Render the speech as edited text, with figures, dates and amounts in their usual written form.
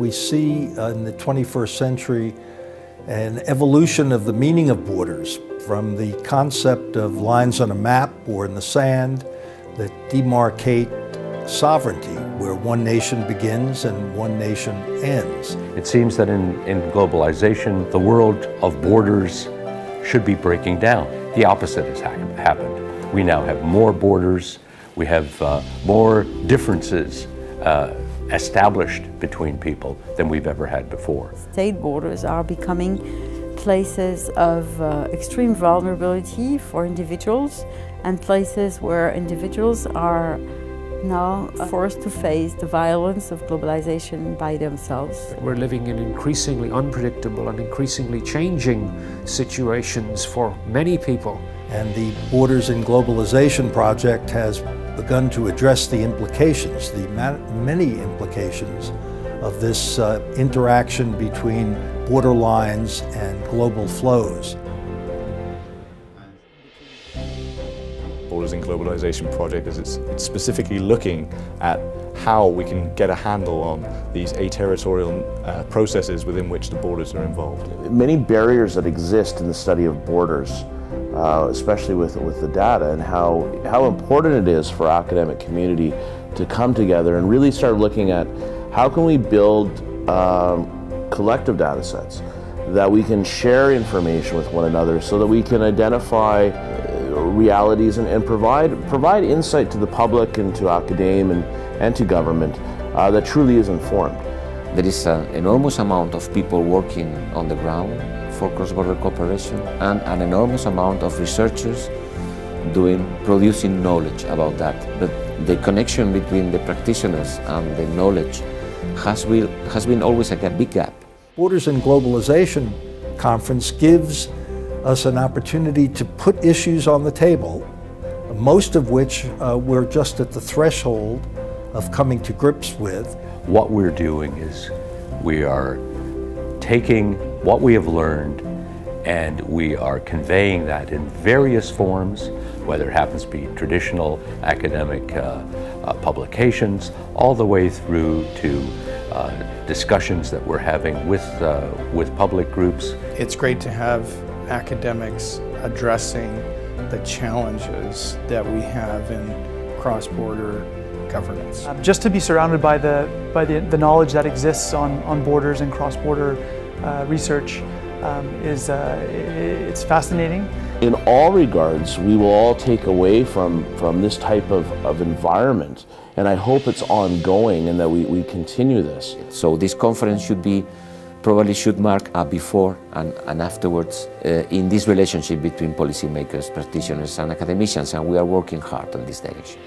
we see in the 21st century an evolution of the meaning of borders from the concept of lines on a map or in the sand that demarcate sovereignty, where one nation begins and one nation ends. It seems that in globalization, the world of borders should be breaking down. The opposite has happened. We now have more borders, we have more differences established between people than we've ever had before. State borders are becoming places of extreme vulnerability for individuals and places where individuals are now forced to face the violence of globalization by themselves. We're living in increasingly unpredictable and increasingly changing situations for many people. And the Borders in Globalization project has begun to address the implications, the many implications of this interaction between border lines and global flows. Borders in Globalization project is it's specifically looking at how we can get a handle on these aterritorial processes within which the borders are involved. Many barriers that exist in the study of borders, especially with the data, and how important it is for academic community to come together and really start looking at how can we build collective data sets that we can share information with one another so that we can identify realities and provide insight to the public and to academia and to government that truly is informed. There is an enormous amount of people working on the ground for cross-border cooperation and an enormous amount of researchers producing knowledge about that. But the connection between the practitioners and the knowledge has been always a big gap. Borders in Globalization conference gives us an opportunity to put issues on the table, most of which we're just at the threshold of coming to grips with. What we're doing is we are taking what we have learned and we are conveying that in various forms, whether it happens to be traditional academic publications, all the way through to discussions that we're having with public groups. It's great to have academics addressing the challenges that we have in cross-border governance. Just to be surrounded by the knowledge that exists on borders and cross-border research it's fascinating. In all regards, we will all take away from this type of environment, and I hope it's ongoing and that we continue this. So this conference probably should mark a before and afterwards in this relationship between policymakers, practitioners and academicians, and we are working hard on this direction.